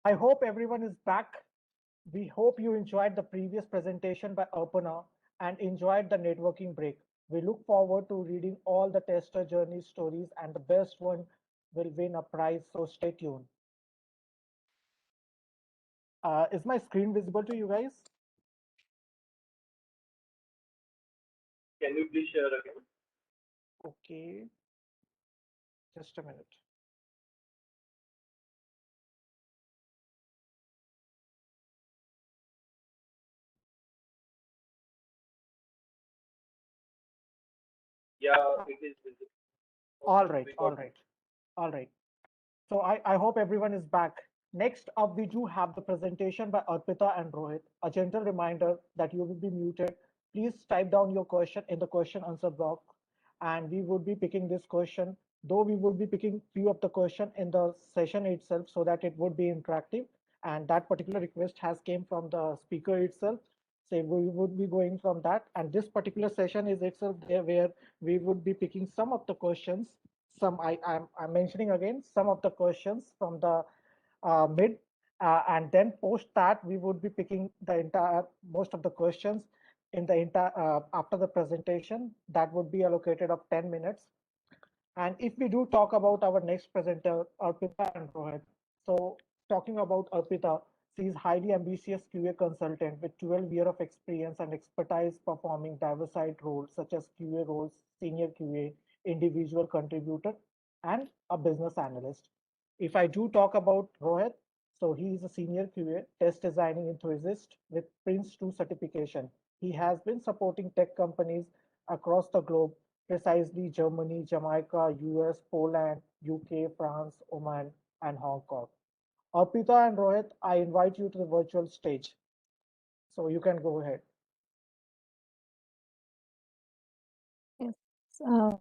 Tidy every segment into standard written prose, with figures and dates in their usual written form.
I hope everyone is back. We hope you enjoyed the previous presentation by Arpana and enjoyed the networking break. We look forward to reading all the tester journey stories, and the best one will win a prize, so stay tuned. Is my screen visible to you guys? Can you please share again? Okay, just a minute. Yeah, it is visible. All Okay, right, we all got it. right, all right. So I hope everyone is back. Next up, we do have the presentation by Arpita and Rohit. A gentle reminder that you will be muted. Please type down your question in the question answer box, and we would be picking this question. Though we would be picking few of the question in the session itself, so that it would be interactive. And that particular request has came from the speaker itself. So we would be going from that. And this particular session is itself there where we would be picking some of the questions. I'm mentioning again some of the questions from the mid, and then post that we would be picking the entire most of the questions in the entire after the presentation that would be allocated of 10 minutes. And if we do talk about our next presenter, Arpita and Rohit, so talking about Arpita, she is highly ambitious QA consultant with 12 years of experience and expertise performing diversified roles such as QA roles, senior QA, individual contributor, and a business analyst. If I do talk about Rohit, so he is a senior QA test designing enthusiast with Prince 2 certification. He has been supporting tech companies across the globe, precisely Germany, Jamaica, US, Poland, UK, France, Oman, and Hong Kong. Arpita and Rohit, I invite you to the virtual stage. So you can go ahead. Yes. Um,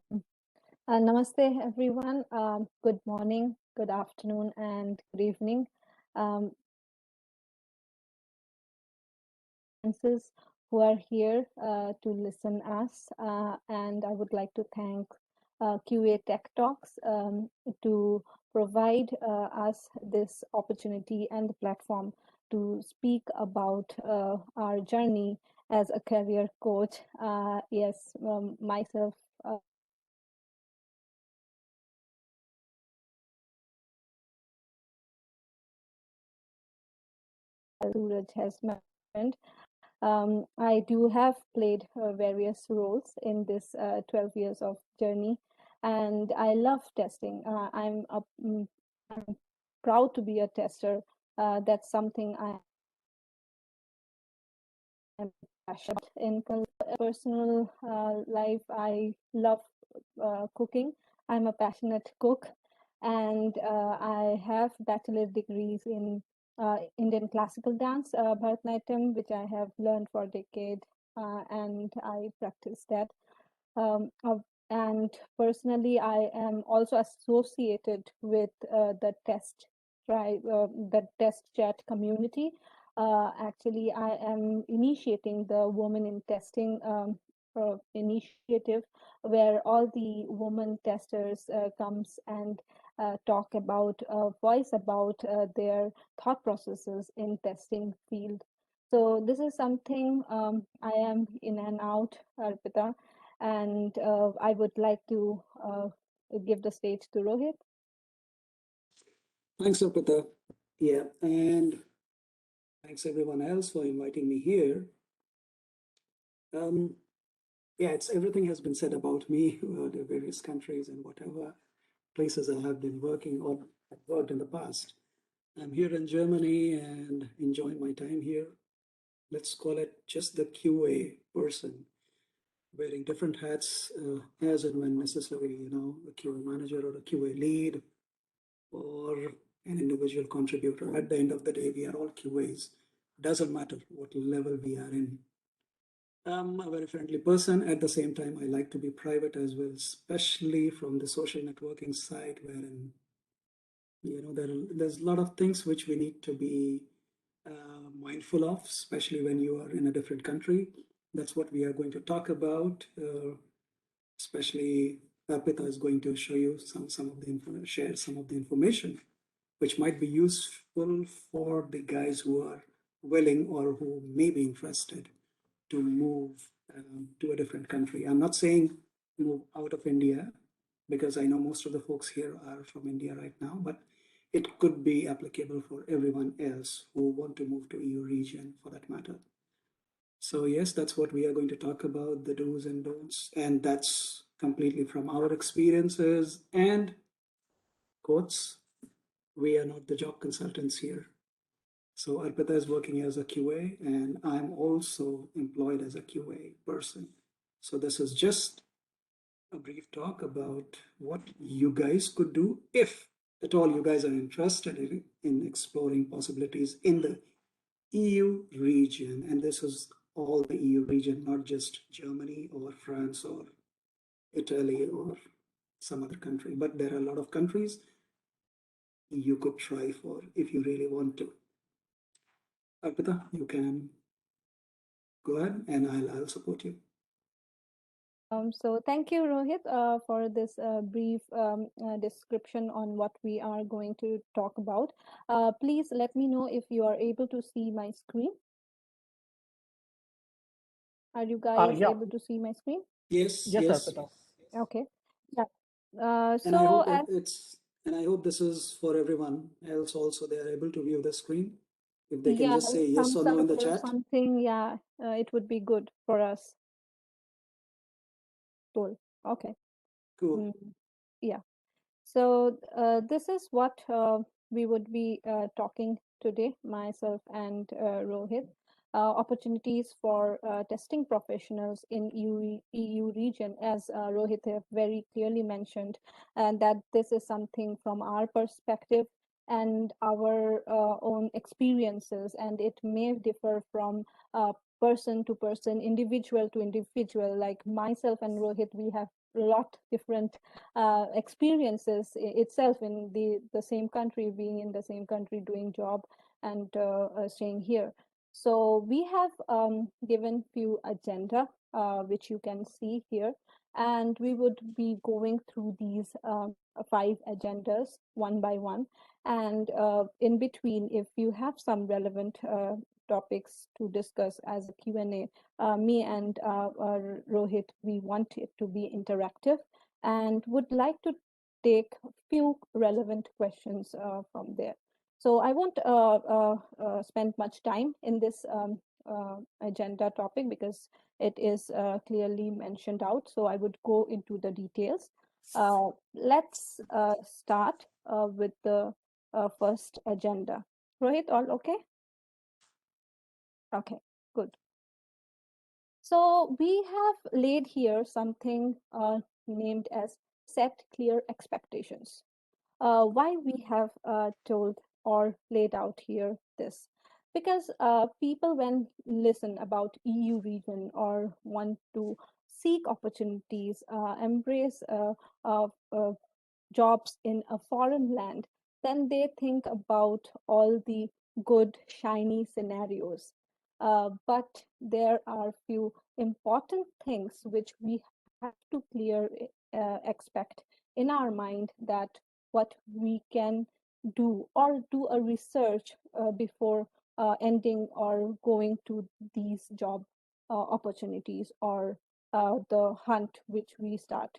Namaste, everyone. Good morning, good afternoon, and good evening. Who are here to listen us, and I would like to thank QA Tech Talks to provide us this opportunity and the platform to speak about our journey as a career coach. Yes, myself. Suraj has mentioned, I do have played various roles in this 12 years of journey, and I love testing. I'm proud to be a tester. That's something I am passionate in personal life. I love cooking. I'm a passionate cook, and I have bachelor degrees in Indian classical dance, Bharatanatyam, which I have learned for a decade, and I practice that. Um, uh, and personally, I am also associated with the test chat community. Actually, I am initiating the Women in Testing initiative, where all the women testers comes and talk about, voice about their thought processes in testing field. So this is something I am in and out, Arpita, and I would like to give the stage to Rohit. Thanks, Arpita. Yeah, and thanks everyone else for inviting me here. Yeah, it's everything has been said about me, the various countries and whatever places I have been working or worked in the past. I'm here in Germany and enjoying my time here. Let's call it just the QA person, wearing different hats as and when necessary, a QA manager or a QA lead or an individual contributor. At the end of the day, we are all QAs. Doesn't matter what level we are in. I'm a very friendly person. At the same time, I like to be private as well, especially from the social networking side, wherein there's a lot of things which we need to be mindful of, especially when you are in a different country. That's what we are going to talk about. Especially Arpita is going to show you share some of the information. which might be useful for the guys who are willing or who may be interested to move to a different country. I'm not saying move out of India, because I know most of the folks here are from India right now, but it could be applicable for everyone else who want to move to EU region for that matter. So yes, that's what we are going to talk about, the do's and don'ts, and that's completely from our experiences and quotes. We are not the job consultants here. So Arpita is working as a QA, and I'm also employed as a QA person. So this is just a brief talk about what you guys could do if at all you guys are interested in exploring possibilities in the EU region. And this is all the EU region, not just Germany or France or Italy or some other country, but there are a lot of countries you could try for if you really want to. Arpita, you can go ahead and I'll support you. So thank you, Rohit, for this brief description on what we are going to talk about. Please let me know if you are able to see my screen. Are you guys Yeah. able to see my screen? Yes, Yes, yes. Arpita. Okay. Yeah. And I hope So and I hope this is for everyone else also. They are able to view the screen. If they can yeah, just say yes or thumbs no in up the or chat. something. Yeah, it would be good for us. Cool. Okay. Cool. Yeah. So this is what we would be talking today, myself and Rohit. Opportunities for testing professionals in EU region, as Rohit have very clearly mentioned, and that this is something from our perspective and our own experiences, and it may differ from person to person, individual to individual. Like myself and Rohit, we have a lot different experiences itself in the same country, being in the same country, doing job and staying here. So we have given few agenda which you can see here, and we would be going through these 5 agendas one by one, and in between, if you have some relevant topics to discuss as a Q&A, me and Rohit, we want it to be interactive and would like to take a few relevant questions from there. So I won't spend much time in this agenda topic because it is clearly mentioned out. So I would go into the details. Let's start with the first agenda. Rohit, all okay? Okay, good. So we have laid here something named as set clear expectations. Why we have told or laid out here this? Because people when listen about EU region or want to seek opportunities, embrace jobs in a foreign land, then they think about all the good, shiny scenarios. But there are few important things which we have to clear expect in our mind, that what we can do or do a research before ending or going to these job opportunities or the hunt which we start.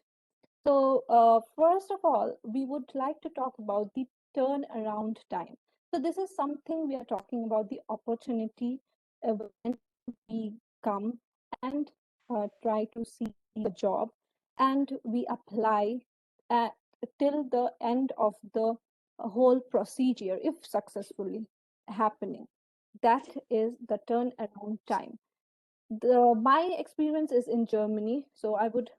So first of all, we would like to talk about the turnaround time. So this is something we are talking about, the opportunity when we come and try to see a job and we apply at, till the end of the whole procedure, if successfully happening. That is the turnaround time. My experience is in Germany, so I would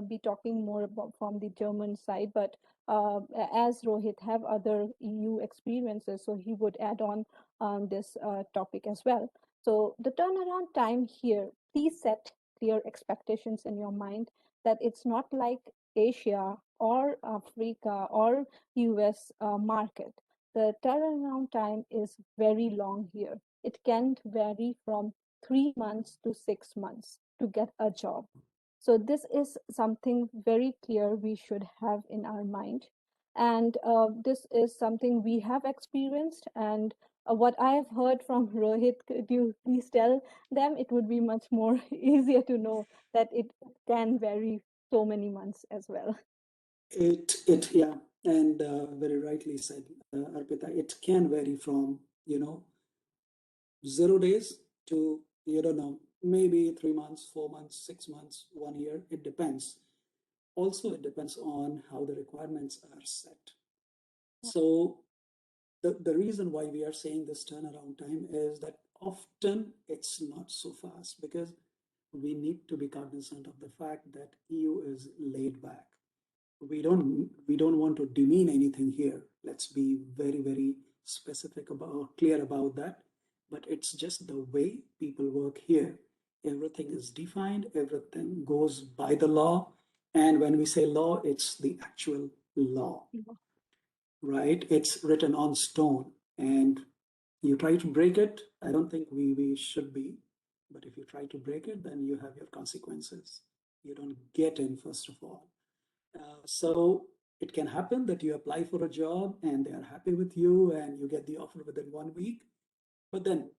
be talking more about from the German side. But as Rohit have other EU experiences, so he would add on this topic as well. So the turnaround time here, please set clear expectations in your mind that it's not like Asia or Africa or US market. The turnaround time is very long here. It can vary from 3 months to 6 months to get a job. So this is something very clear we should have in our mind. And this is something we have experienced. And what I have heard from Rohit, could you please tell them? It would be much more easier to know that it can vary so many months as well. Yeah, and very rightly said, Arpita, it can vary from, 0 days to, you don't know, maybe 3 months, 4 months, 6 months, 1 year. It depends. Also, it depends on how the requirements are set. So the reason why we are saying this turnaround time is that often it's not so fast because we need to be cognizant of the fact that EU is laid back. We don't want to demean anything here. Let's be very, very specific about, clear about that. But it's just the way people work here. Everything is defined, everything goes by the law. And when we say law, it's the actual law, right? It's written on stone. And you try to break it, I don't think we should be. But if you try to break it, then you have your consequences. You don't get in, first of all. So it can happen that you apply for a job and they are happy with you and you get the offer within 1 week. But then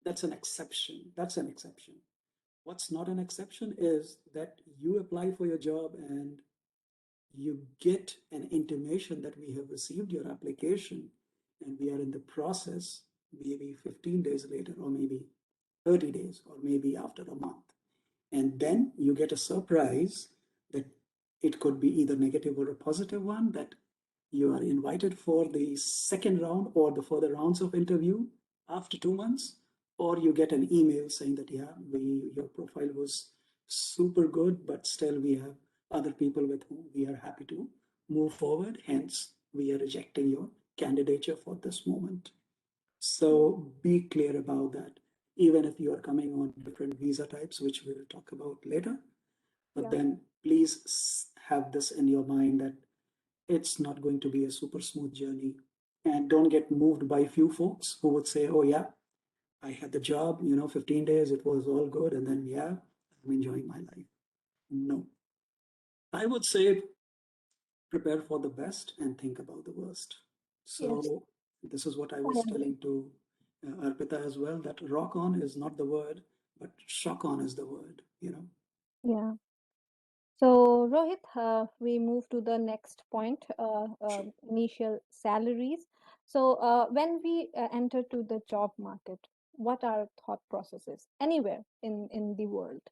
that's an exception. That's an exception. What's not an exception is that you apply for your job and you get an intimation that we have received your application and we are in the process, maybe 15 days later, or maybe 30 days, or maybe after a month. And then you get a surprise that it could be either negative or a positive one, that you are invited for the second round or the further rounds of interview after 2 months, or you get an email saying that, yeah, your profile was super good, but still we have other people with whom we are happy to move forward. Hence, we are rejecting your candidature for this moment. So be clear about that, even if you are coming on different visa types, which we will talk about later. But then please have this in your mind that it's not going to be a super smooth journey. And don't get moved by few folks who would say, oh, yeah, I had the job, 15 days, it was all good. And then, yeah, I'm enjoying my life. No. I would say prepare for the best and think about the worst. Yes, So this is what I I was agree. telling to Arpita as well, that rock on is not the word, but shock on is the word. Yeah. So, Rohit, we move to the next point, Sure. initial salaries. So, when we enter to the job market, what are thought processes anywhere in the world?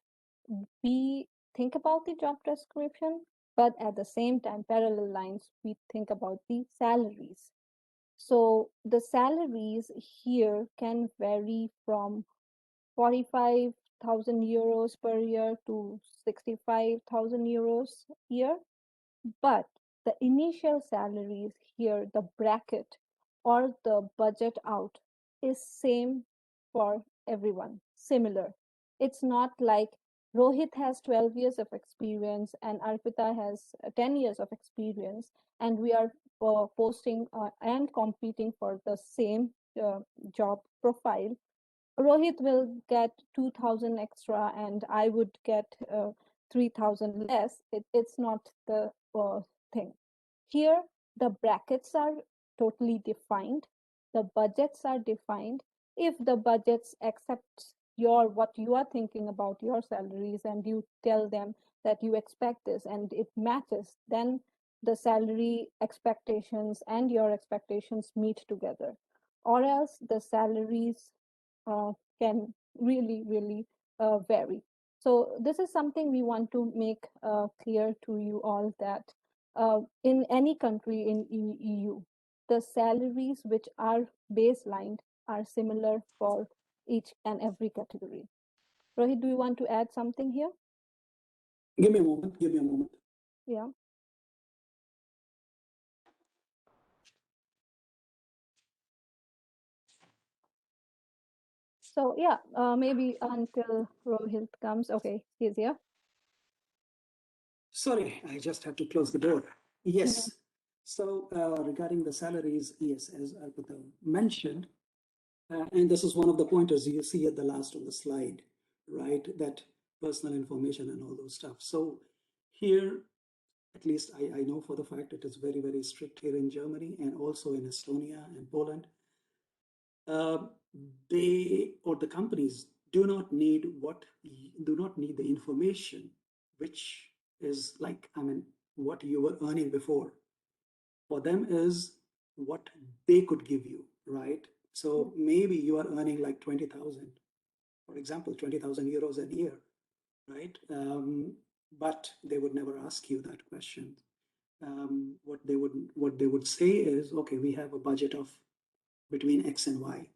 We think about the job description, but at the same time, parallel lines, we think about the salaries. So, the salaries here can vary from 45,000 euros per year to 65,000 euros a year. But the initial salaries here, the bracket or the budget out is same for everyone, similar. It's not like Rohit has 12 years of experience and Arpita has 10 years of experience, and we are posting and competing for the same job profile. Rohit will get 2,000 extra and I would get 3,000 less. It's not the thing. Here, the brackets are totally defined. The budgets are defined. If the budgets accept what you are thinking about your salaries and you tell them that you expect this and it matches, then the salary expectations and your expectations meet together. Or else the salaries uh, can really, really vary. So this is something we want to make clear to you all that in any country in EU, the salaries which are baselined are similar for each and every category. Rohit, do you want to add something here? Give me a moment. Give me a moment. Yeah. So yeah, maybe until Rohit comes. Okay, he's here. Sorry, I just had to close the door. Mhm. Yes. So regarding the salaries, yes, as Arpita mentioned, and this is one of the pointers you see at the last on the slide, right? That personal information and all those stuff. So here, At least I know for the fact it is very, very strict here in Germany and also in Estonia and Poland. They or the companies do not need the information, which is like, I mean, what you were earning before. For them is what they could give you, right? So maybe you are earning like 20,000, for example, 20,000 euros a year, right? But they would never ask you that question. What they would say is, okay, we have a budget of between X and Y,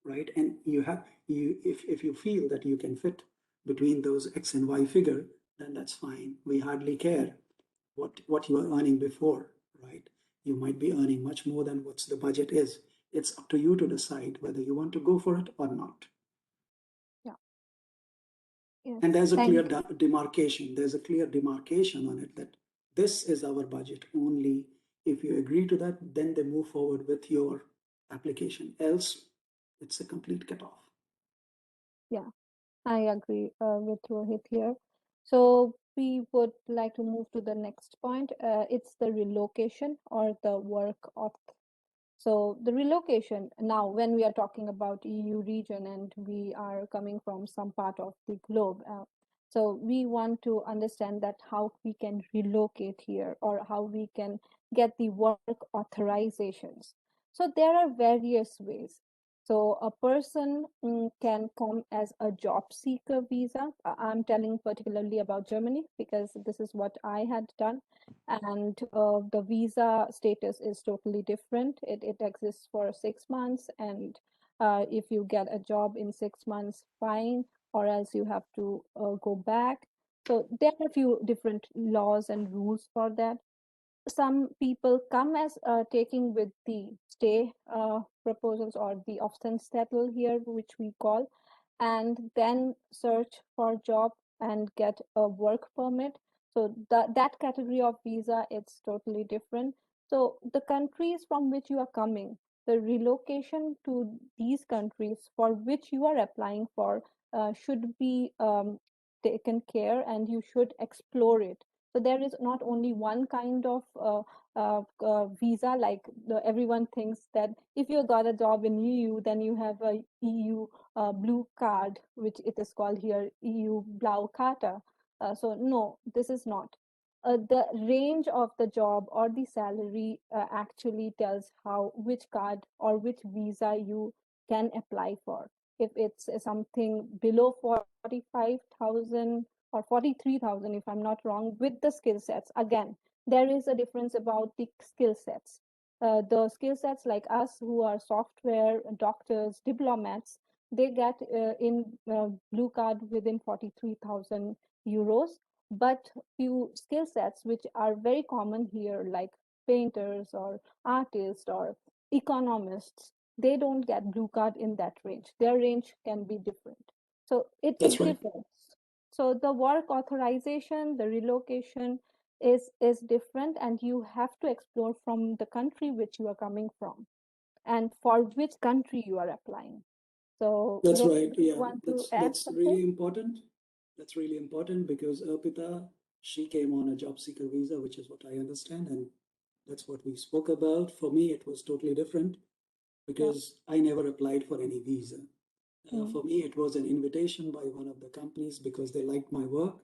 right? And if you feel that you can fit between those X and Y figure, then that's fine. We hardly care what you were earning before, right? You might be earning much more than what the budget is. It's up to you to decide whether you want to go for it or not. Yeah. Yes. And there's a clear Thank demarcation. There's a clear demarcation on it that this is our budget only. If you agree to that, then they move forward with your application. Else, it's a complete cutoff. Yeah, I agree with Rohit here. So we would like to move to the next point. It's the relocation or the work auth. So the relocation, now when we are talking about EU region and we are coming from some part of the globe, so we want to understand that how we can relocate here or how we can get the work authorizations. So there are various ways. So a person can come as a job seeker visa. I'm telling particularly about Germany because this is what I had done, and the visa status is totally different. It exists for 6 months, and if you get a job in 6 months, fine, or else you have to go back. So there are a few different laws and rules for that. Some people come as taking with the stay proposals or the often settle here, which we call, and then search for a job and get a work permit. So that category of visa, it's totally different. So the countries from which you are coming, the relocation to these countries for which you are applying for should be taken care, and you should explore it. So there is not only one kind of visa, like everyone thinks that if you got a job in EU, then you have a EU blue card, which it is called here EU Blaukarte. So no, this is not. The range of the job or the salary actually tells how which card or which visa you can apply for. If it's something below 45,000 or 43,000, if I'm not wrong, with the skill sets. Again, there is a difference about the skill sets. The skill sets like us who are software doctors, diplomats, they get in blue card within 43,000 euros. But few skill sets which are very common here, like painters or artists or economists, they don't get blue card in that range. Their range can be different. So That's it right. differs. So the work authorization, the relocation is different, and you have to explore from the country which you are coming from and for which country you are applying. So That's Rohit, right. do you Yeah, want to add that's something? really important. That's really important because Arpita, she came on a job seeker visa, which is what I understand, and that's what we spoke about. For me, it was totally different because I never applied for any visa. For me, it was an invitation by one of the companies because they liked my work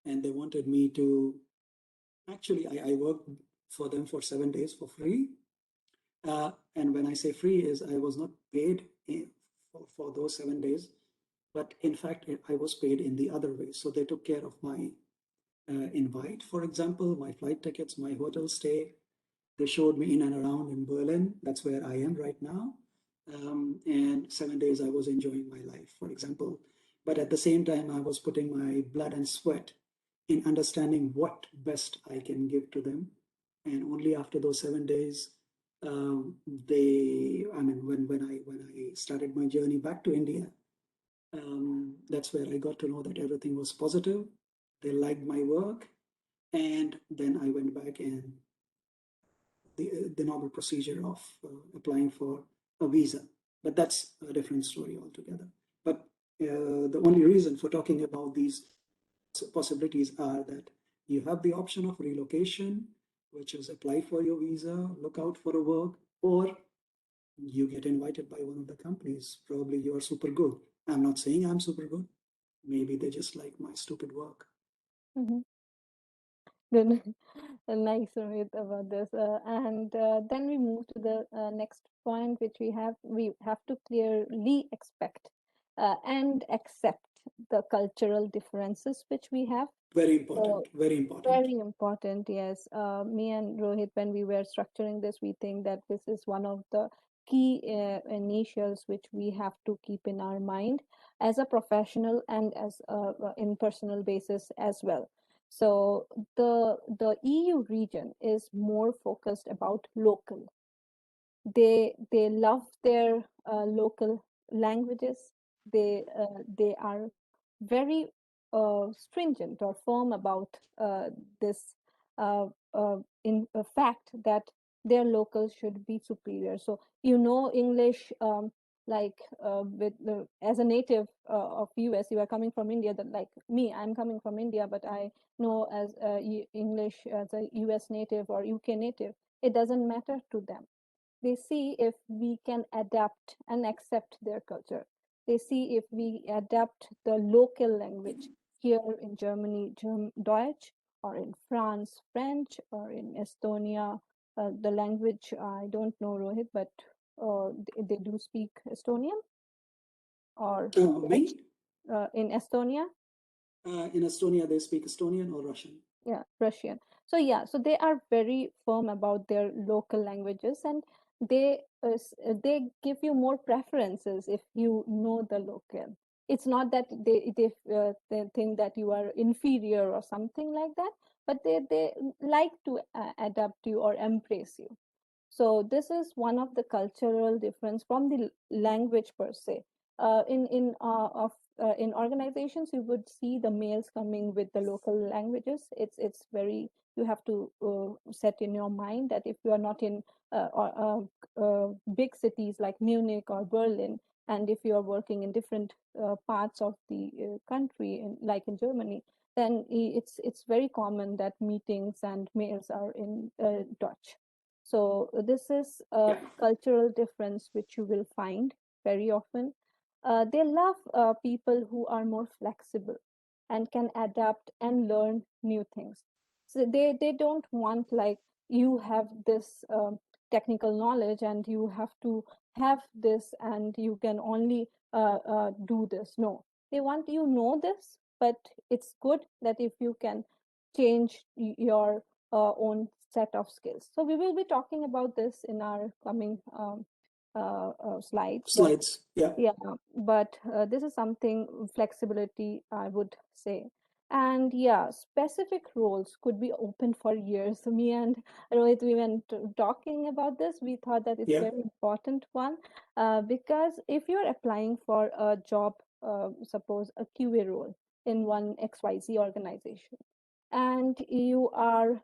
and they wanted me to. Actually, I worked for them for 7 days for free. And when I say free, is I was not paid for those 7 days, but in fact, I was paid in the other way. So they took care of my invite, for example, my flight tickets, my hotel stay. They showed me in and around in Berlin. That's where I am right now. And 7 days I was enjoying my life, for example. But at the same time, I was putting my blood and sweat in understanding what best I can give to them. And only after those 7 days, when I started my journey back to India, that's where I got to know that everything was positive. They liked my work. And then I went back and the normal procedure of applying for a visa. But that's a different story altogether. But the only reason for talking about these possibilities are that You have the option of relocation, which is apply for your visa, look out for a work, or you get invited by one of the companies. Probably you are super good. I'm not saying I'm super good. Maybe they just like my stupid work. Mhm. Good. Nice, Rohit, about this. And then we move to the next point, which we have to clearly expect and accept the cultural differences which we have. Very So important. Very important. very important, yes. Me and Rohit, when we were structuring this, we think that this is one of the key initials which we have to keep in our mind as a professional and as in personal basis as well. So the EU region is more focused about local. They love their local languages. They are very stringent or firm about this in fact that their locals should be superior. So English, like with as a native of US, you are coming from India. That like me, I'm coming from India, but I know as English as a US native or UK native. It doesn't matter to them. They see if we can adapt and accept their culture. They see if we adapt the local language here in Germany, Deutsch, or in France, French, or in Estonia. The language, I don't know, Rohit, but they do speak Estonian or Dutch Me? in Estonia. In Estonia, they speak Estonian or Russian. Yeah, Russian. So yeah, so they are very firm about their local languages, and they give you more preferences if you know the local. It's not that they think that you are inferior or something like that, but they like to adapt you or embrace you. So this is one of the cultural difference from the language per se. In organizations, you would see the males coming with the local languages. It's very, you have to set in your mind that if you are not in big cities like Munich or Berlin, and if you are working in different parts of the country, like in Germany, then it's very common that meetings and mails are in Dutch. So this is a Yeah. cultural difference which you will find very often. They love people who are more flexible and can adapt and learn new things. So they don't want like you have this technical knowledge and you have to have this and you can only do this. No, they want you know this, but it's good that if you can change your own set of skills. So we will be talking about this in our coming slides. But Slides. Yeah. yeah, but this is something flexibility, I would say. And yeah, specific roles could be open for years. So me and Rohit, we went talking about this. We thought that it's Yeah. very important one because if you're applying for a job, suppose a QA role in one XYZ organization, and you are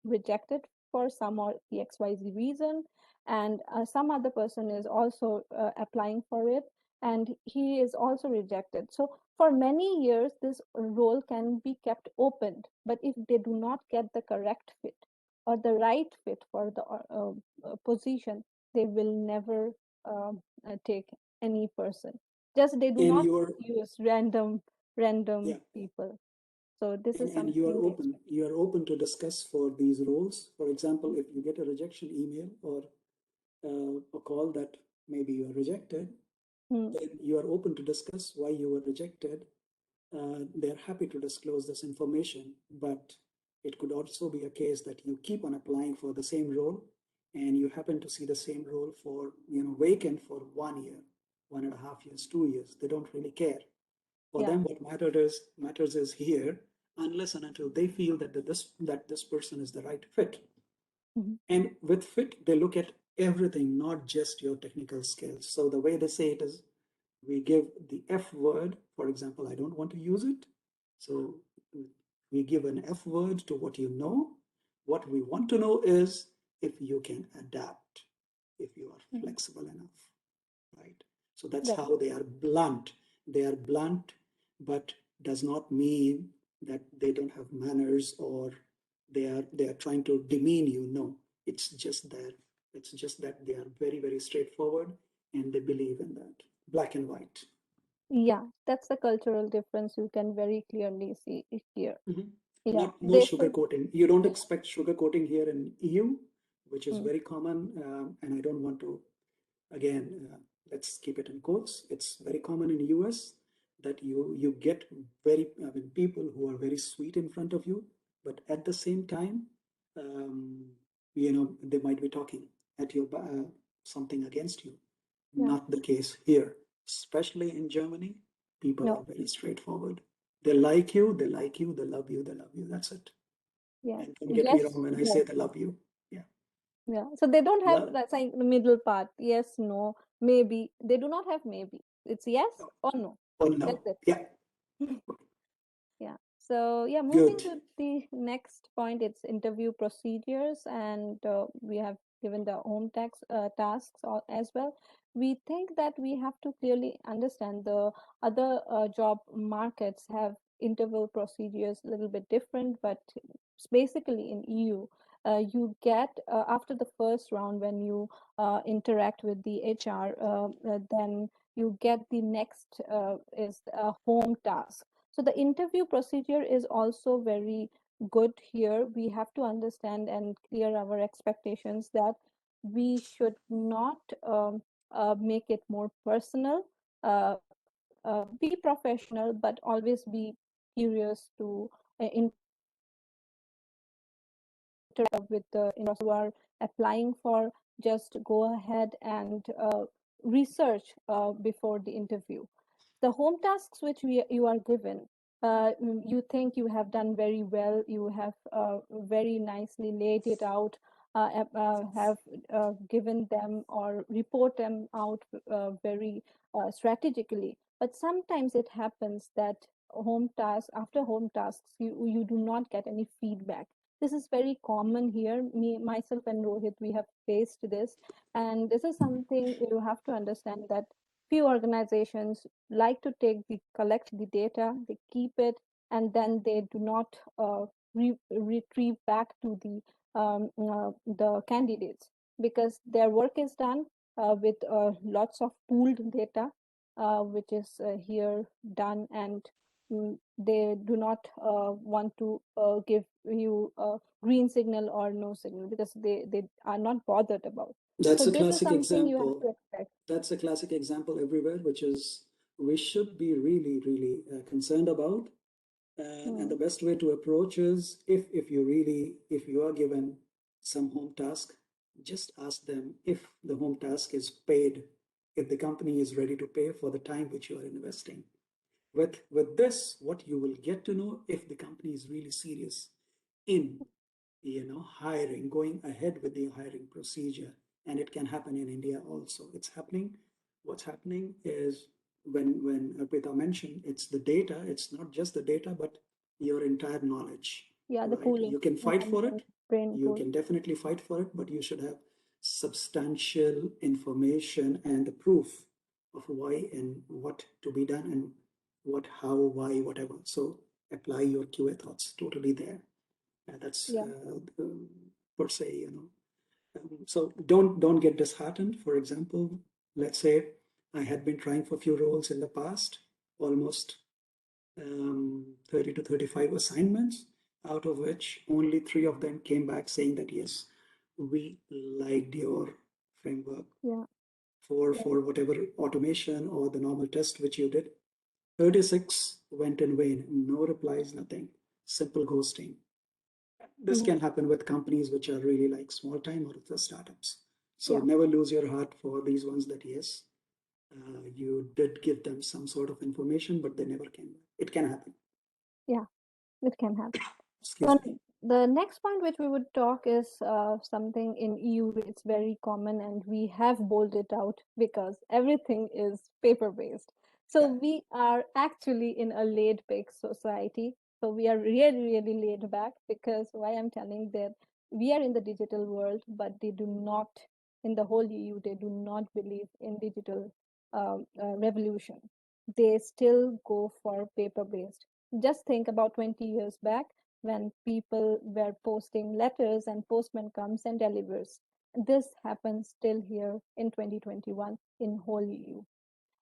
rejected for some or the XYZ reason, and some other person is also applying for it, and he is also rejected. So for many years, this role can be kept open, but if they do not get the correct fit or the right fit for the position, they will never take any person. Just they do And not you're, use random yeah. people. So this is And you are something they open. expect. You are open to discuss for these roles. For example, if you get a rejection email or a call that maybe you are rejected, Hmm. then you are open to discuss why you were rejected. They're happy to disclose this information, but it could also be a case that you keep on applying for the same role and you happen to see the same role for, vacant for 1 year, 1.5 years, 2 years. They don't really care. For Yeah. them, what matters is here, unless and until they feel that this person is the right fit. Mhm. And with fit, they look at everything, not just your technical skills. So the way they say it is, we give the F word. For example, I don't want to use it. So we give an F word to what you know. What we want to know is if you can adapt, if you are Mhm. flexible enough, right? So that's Right. how they are blunt. They are blunt, but does not mean that they don't have manners or they are trying to demean you. No, it's just that they are very, very straightforward and they believe in that. Black and white. Yeah, that's the cultural difference you can very clearly see here. Mhm. Yeah, No they should. sugarcoating. You don't expect sugarcoating here in EU, which is Mm, very common. And I don't want to, again, let's keep it in quotes. It's very common in US that you get very, I mean, people who are very sweet in front of you, but at the same time, um, they might be talking at your something against you. yeah, Not the case here, especially in Germany. People are no, very straightforward. They like you, they like you, they love you, they love you. That's it. yes, And don't get me wrong yes, when I say no. they love you. Yeah. Yeah, so they don't have Love. that like the middle part. Yes, no, maybe. They do not have maybe. It's yes or no. Oh no. That's it. Yeah. Yeah. So yeah, moving Good. to the next point, it's interview procedures, and we have given the home tasks as well. We think that we have to clearly understand the other job markets have interview procedures a little bit different, but basically in EU, you get after the first round when you interact with the HR, then you get the next is a home task. So the interview procedure is also very good here. We have to understand and clear our expectations that we should not make it more personal. Be professional, but always be curious to interact with the you are applying for. Just go ahead and research before the interview. The home tasks which you are given, you think you have done very well, you have very nicely laid it out, have given them or report them out very strategically. But sometimes it happens that home tasks after home tasks, you do not get any feedback. This is very common here. Me, myself, and Rohit, we have faced this, and this is something you have to understand that few organizations like to collect the data, they keep it, and then they do not retrieve back to the candidates because their work is done with lots of pooled data, which is here done, and they do not want to give you a green signal or no signal because they are not bothered about. So That's a this is classic something you have example. to expect. That's a classic example everywhere, which is we should be really, really concerned about. And the Mm, best way to approach is if you are given some home task, just ask them if the home task is paid, if the company is ready to pay for the time which you are investing. With this, what you will get to know if the company is really serious in hiring, going ahead with the hiring procedure. And it can happen in India also. It's happening. What's happening is when Arpita mentioned, it's the data, it's not just the data, but your entire knowledge, yeah, the right? pooling You can fight for and it. brain You pool. can definitely fight for it, but you should have substantial information and the proof of why and what to be done and what, how, why, whatever. So apply your QA thoughts totally there. That's Yeah, per se, so don't get disheartened. For example, let's say I had been trying for a few roles in the past, almost 30 to 35 assignments, out of which only 3 of them came back saying that yes, we liked your framework yeah, yeah, for whatever automation or the normal test which you did. 36 went in vain, no replies, nothing, simple ghosting. This yeah, can happen with companies which are really like small time or the startups. So yeah, never lose your heart for these ones that yes, you did give them some sort of information, but they never came back. It can happen. yeah. It can happen. Excuse So me. the next point which we would talk is something in EU. It's very common, and we have bolded it out because everything is paper based. So Yeah, we are actually in a laid back society. So we are really, really laid back because why I'm telling that we are in the digital world, but they do not, in the whole EU, they do not believe in digital revolution. They still go for paper based. Just think about 20 years back when people were posting letters and postman comes and delivers. This happens still here in 2021 in whole EU.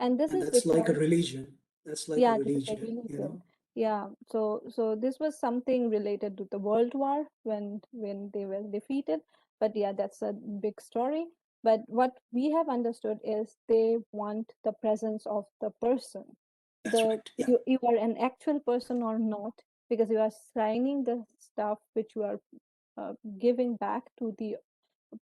And this And is that's like a because, religion. That's like a yeah, this is a religion, you know. religion. Yeah, so this was something related to the World War when they were defeated. But yeah, that's a big story. But what we have understood is they want the presence of the person. That's The right. Yeah. you are an actual person or not, because you are signing the stuff which you are giving back to the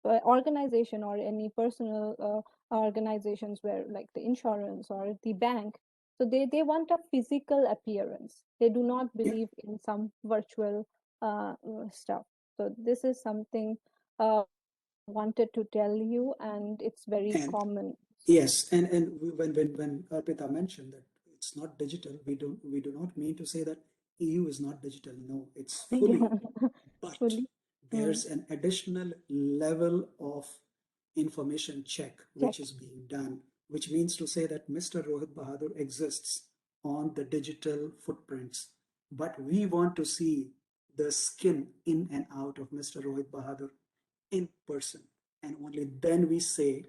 organization or any personal organizations where like the insurance or the bank. So they want a physical appearance. They do not Yeah. believe in some virtual stuff. So this is something we wanted to tell you, and it's very And common. yes, and when Arpita mentioned that it's not digital, we do not mean to say that EU is not digital. No, it's fully, Yeah, but fully. Mm, there's an additional level of information check check. which is being done, which means to say that Mr. Rohit Bahadur exists on the digital footprints, but we want to see the skin in and out of Mr. Rohit Bahadur in person, and only then we say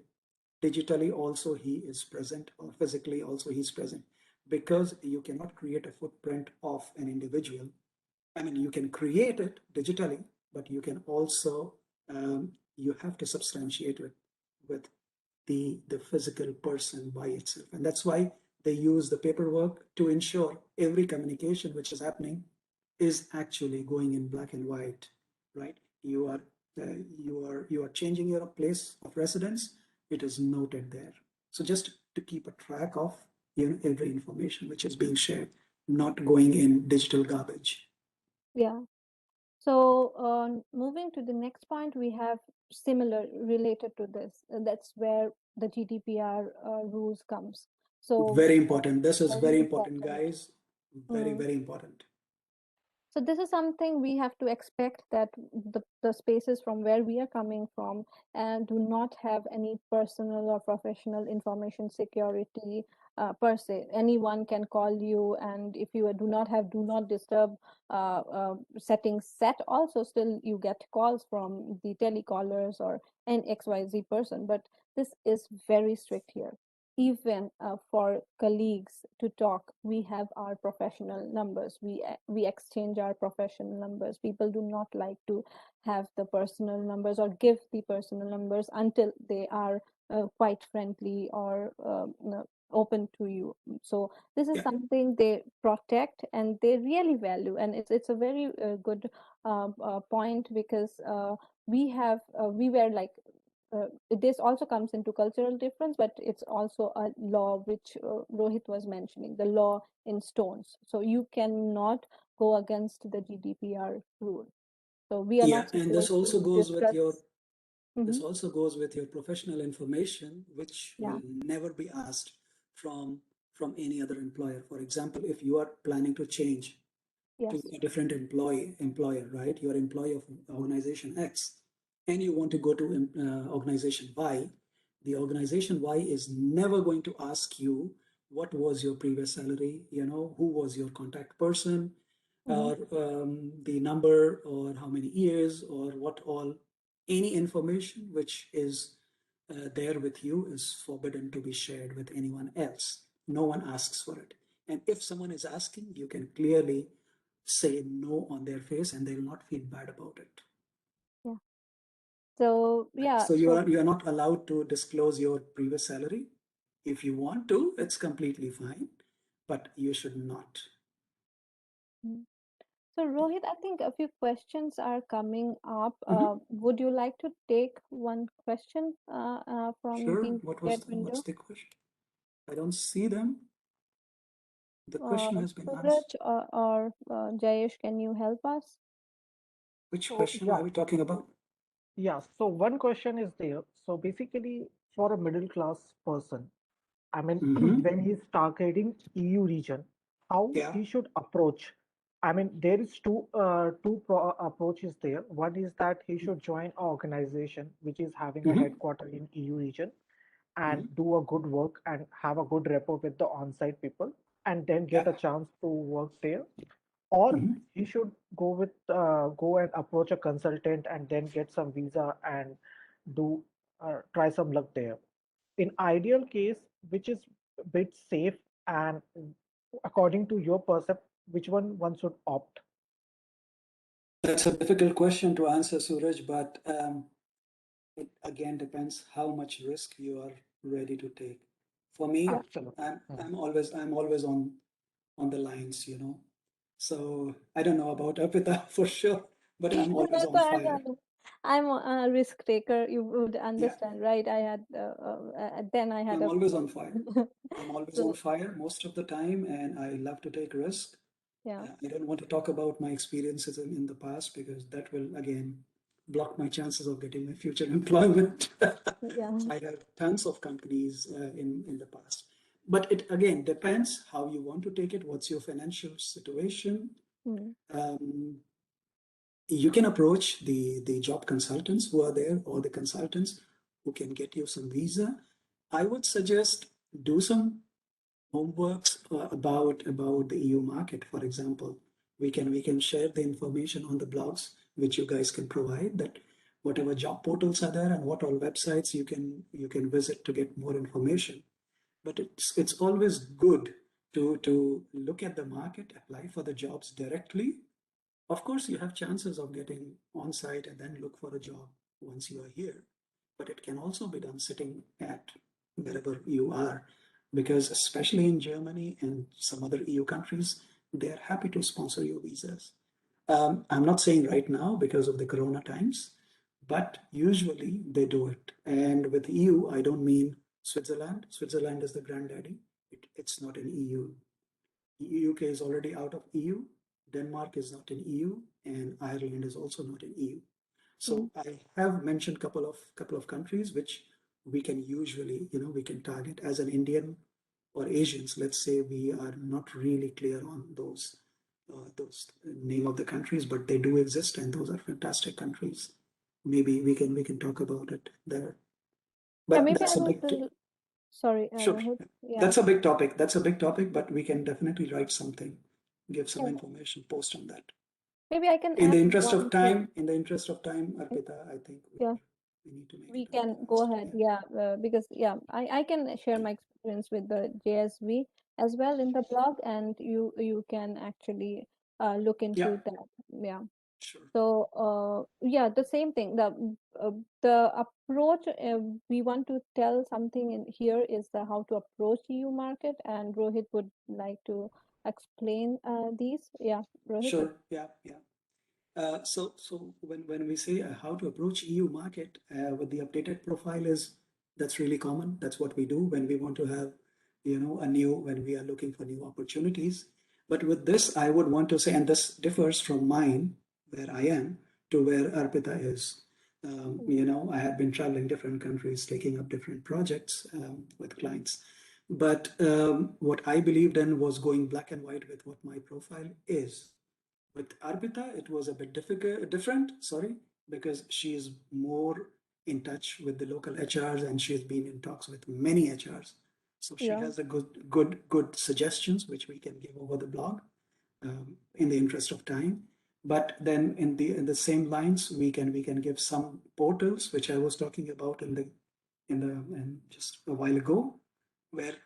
digitally also he is present or physically also he's present, because you cannot create a footprint of an individual. I mean, you can create it digitally, but you can also you have to substantiate it with the physical person by itself, and that's why they use the paperwork to ensure every communication which is happening is actually going in black and white, right? You are changing your place of residence. It is noted there. So just to keep a track of every information which is being shared, not going in digital garbage. Yeah. So, moving to the next point, we have similar related to this. That's where the GDPR rules comes. So, Very important. This is very very important, important. guys. Very, Mm. very important. So this is something we have to expect, that the spaces from where we are coming from and do not have any personal or professional information security per se. Anyone can call you, and if you do not have do not disturb settings set, also still you get calls from the telecallers or an XYZ person. But this is very strict here. Even for colleagues to talk, we have our professional numbers. We exchange our professional numbers. People do not like to have the personal numbers or give the personal numbers until they are quite friendly or open to you. So this is Yeah, something they protect and they really value, and it's a very good point, because we were like this also comes into cultural difference, but it's also a law which Rohit was mentioning, the law in stones. So you cannot go against the GDPR rule. So we are yeah, not and this supposed also to goes with discuss. your Hmm. this also goes with your professional information, which Yeah. will never be asked from from any other employer. For example, if you are planning to change to Yes. a different employer, right? You're employee of organization X, and you want to go to organization Y. The organization Y is never going to ask you what was your previous salary, who was your contact person, Hmm. or the number, or how many years, or what all. Any information which is there with you is forbidden to be shared with anyone else. No one asks for it. And if someone is asking, you can clearly say no on their face, and they will not feel bad about it. Yeah. So Right? yeah. So you So are you are not allowed to disclose your previous salary. If you want to, it's completely fine, but you should not. mm. So Rohit, I think a few questions are coming up. Mhm. Would you like to take one question from Sure. the chat What's window? the question? I don't see them. The Uh, question has been Suraj asked. or Jayesh, can you help us? Which So question yeah, are we talking about? yeah. So one question is there. So basically, for a middle class person, I mean, Mm-hmm. when he's targeting EU region, how Yeah. he should approach. I mean, there is approaches there. One is that he should join an organization which is having a Mm-hmm. headquarter in EU region and Mm-hmm. do a good work and have a good rapport with the on-site people. and then get a Yeah. chance to work there, or Mhm. he should go and approach a consultant and then get some visa and do try some luck there. In ideal case, which is a bit safe, and according to your percept, which one should opt? That's a difficult question to answer, Suraj, but it again depends how much risk you are ready to take. For me, Yeah. Absolutely. I'm always on the lines, you know. So I don't know about Arpita for sure, but I'm always That's on why fire. I'm a risk taker. You would Yeah, understand, right? I had then I had I'm a always on fire. I'm always on so fire most of the time, and I love to take risk. yeah, I don't want to talk about my experiences in the past because that will again block my chances of getting my future employment. yeah. I have tons of companies in the past, but it again depends how you want to take it. What's your financial situation? Mm, Um, you can approach the job consultants who are there, or the consultants who can get you some visa. I would suggest do some homeworks about the EU market. For example, we can share the information on the blogs which you guys can provide, that whatever job portals are there and what all websites you can visit to get more information. But it's always good to look at the market, apply for the jobs directly. Of course, you have chances of getting on site and then look for a job once you are here. But it can also be done sitting at wherever you are, because especially in Germany and some other EU countries, they are happy to sponsor your visas. I'm not saying right now because of the Corona times, but usually they do it. And with EU, I don't mean Switzerland. Switzerland is the granddaddy. It's not an EU. UK is already out of EU. Denmark is not in EU, and Ireland is also not in EU. mm, So I have mentioned couple of countries which we can usually, we can target as an Indian or Asians. Let's say we are not really clear on those name of the countries, but they do exist, and those are fantastic countries. Maybe we can talk about it there. yeah. But Maybe I that's a would. big Sorry, Sure. Rohit. Yeah, That's a big topic. That's a big topic, but we can definitely write something, give some yeah. information, post on that. Maybe I can In add the interest of one thing. time, Arpita, I think Yeah. we need to make We it very can go fast. ahead, Yeah. yeah, because yeah, I can share my experience with the JSV as well in the blog, and you can actually look Yeah, into that. Yeah. sure. So yeah, the same thing. The approach we want to tell something in here is the how to approach EU market, and Rohit would like to explain these. Yeah, Rohit. Sure. Yeah, yeah. So when we say how to approach EU market with the updated profile, is that's really common. That's what we do when we want to have, when we are looking for new opportunities. But with this, I would want to say, and this differs from mine, where I am, to where Arpita is. I had been traveling different countries, taking up different projects with clients. But what I believed in was going black and white with what my profile is. With Arpita, it was a bit different, sorry, because she is more in touch with the local HRs, and she's been in talks with many HRs. So she Yeah. has a good suggestions which we can give over the blog in the interest of time. But then in the same lines, we can give some portals which I was talking about in just a while ago, where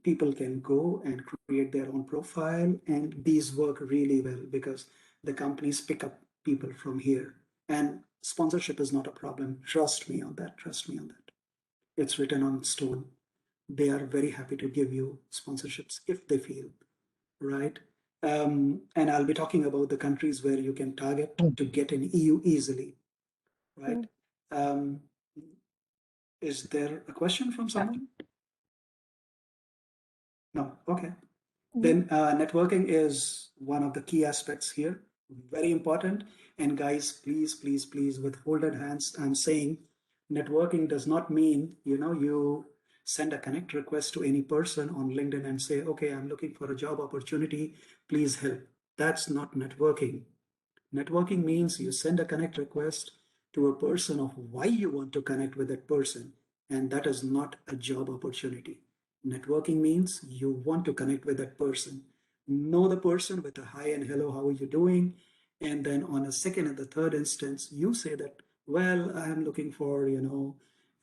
people can go and create their own profile, and these work really well because the companies pick up people from here, and sponsorship is not a problem. Trust me on that. It's written on stone. They are very happy to give you sponsorships if they feel right. And I'll be talking about the countries where you can target Mm. to get in EU easily, right? Mm, um, is there a question from someone? No. Okay. mm, Then networking is one of the key aspects here, very important. And guys, please, please, please, with folded hands, I'm saying networking does not mean, you send a connect request to any person on LinkedIn and say, okay, I'm looking for a job opportunity, please help. That's not networking. Networking means you send a connect request to a person of why you want to connect with that person, and that is not a job opportunity. Networking means you want to connect with that person, know the person with a hi and hello, how are you doing? And then on a second and the third instance, you say that, well, I am looking for,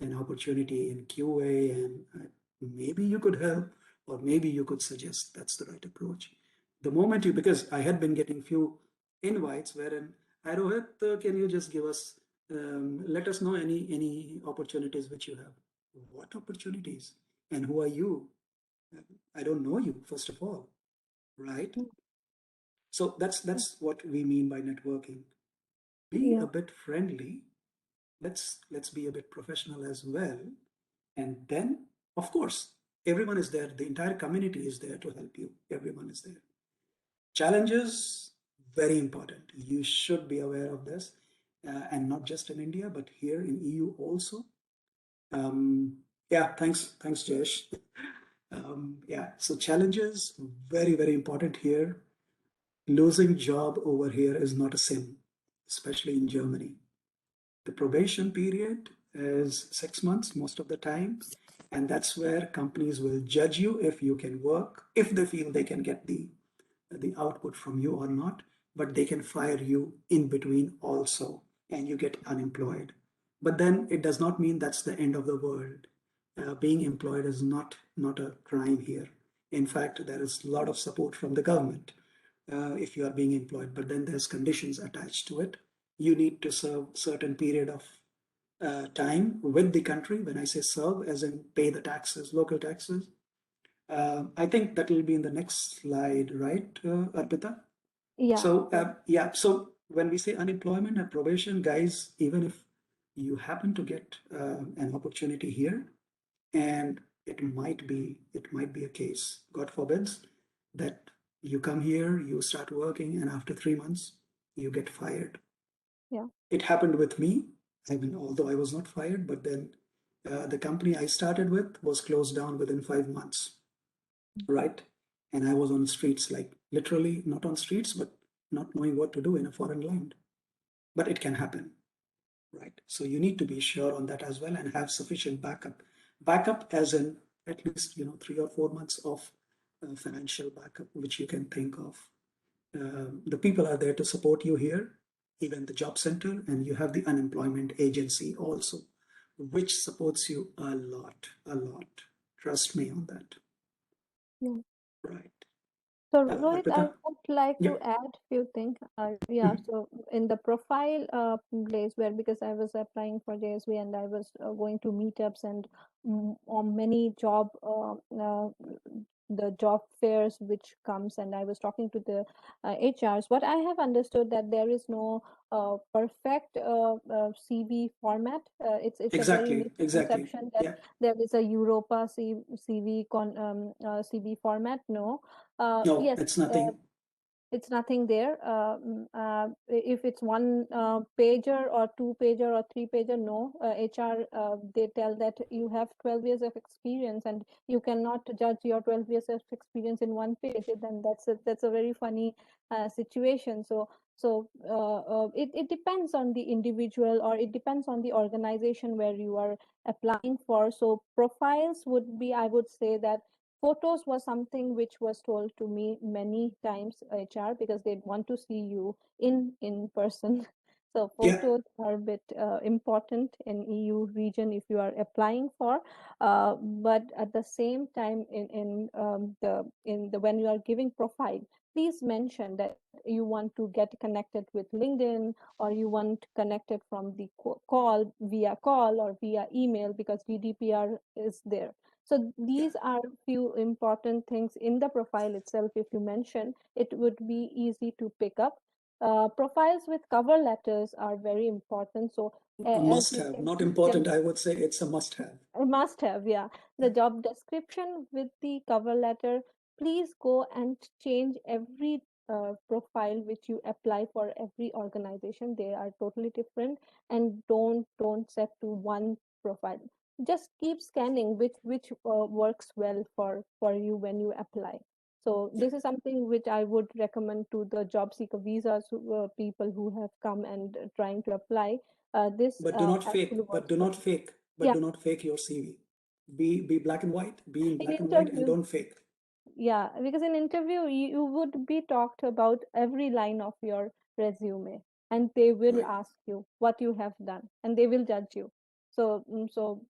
an opportunity in QA, and maybe you could help, or maybe you could suggest. That's the right approach. The moment you, because I had been getting few invites wherein, hi Rohit, can you just give us, let us know any opportunities which you have. What opportunities? And who are you? I don't know you, first of all, right? Mm. So that's what we mean by networking. Be Yeah. a bit friendly. Let's be a bit professional as well. And then, of course, everyone is there. The entire community is there to help you. Everyone is there. Challenges, very important. You should be aware of this, and not just in India, but here in EU also. Yeah, thanks, Jayesh. Yeah, so challenges, very, very important here. Losing job over here is not a sin, especially in Germany. The probation period is 6 months most of the time, and that's where companies will judge you if you can work, if they feel they can get the output from you or not, but they can fire you in between also, and you get unemployed. But then it does not mean that's the end of the world. Being employed is not a crime here. In fact, there is a lot of support from the government if you are being employed, but then there's conditions attached to it. You need to serve certain period of time with the country. When I say serve, as in pay the taxes, local taxes. I think that will be in the next slide, right, Arpita? Yeah. So yeah, so when we say unemployment and probation, guys, even if you happen to get an opportunity here, and it might be a case, God forbids, that you come here, you start working, and after 3 months, you get fired. Yeah. It happened with me. I mean, although I was not fired, but then the company I started with was closed down within 5 months, right? And I was on the streets, like literally not on streets, but not knowing what to do in a foreign land. But it can happen, right? So you need to be sure on that as well and have sufficient backup. Backup as in at least 3 or 4 months of financial backup, which you can think of. The people are there to support you here, even the job center, and you have the unemployment agency also, which supports you a lot, a lot. Trust me on that. Yeah. Right. So Rohit, I Arpita? would like Yeah. to add few things. Yeah, Mhm. so in the profile place where because I was applying for JSV and I was going to meetups and on many job the job fairs which comes and I was talking to the HRs. What I have understood that there is no perfect CV format. It's a very Exactly. misconception that Yeah. there is a Europa CV CV format. No. No, Yes, it's nothing. it's nothing there. If it's one pager or two pager or three pager, no. HR they tell that you have 12 years of experience and you cannot judge your 12 years of experience in one page. Then that's a very funny situation. It depends on the individual or it depends on the organization where you are applying for. So profiles would be, I would say that photos was something which was told to me many times HR because they want to see you in person. So Yeah. photos are a bit important in EU region if you are applying for. But at the same time, in the when you are giving profile, please mention that you want to get connected with LinkedIn or you want connected from the call or via email because GDPR is there. So these are few important things in the profile itself. If you mention, it would be easy to pick up. Profiles with cover letters are very important. So A as must you have, can not see, important. I would say it's a must have. I must have, yeah. The job description with the cover letter. Please go and change every profile which you apply for every organization. They are totally different, and don't set to one profile. Just keep scanning which works well for you when you apply. So Yeah. this is something which I would recommend to the job seeker visas people who have come and trying to apply. This But do not fake, actually but works do for not them. fake, but Yeah. do not fake your CV. be black and white, be in In black and white, and interviews, don't fake. yeah, because in interview you would be talked about every line of your resume, and they will Right. ask you what you have done, and they will judge you. So,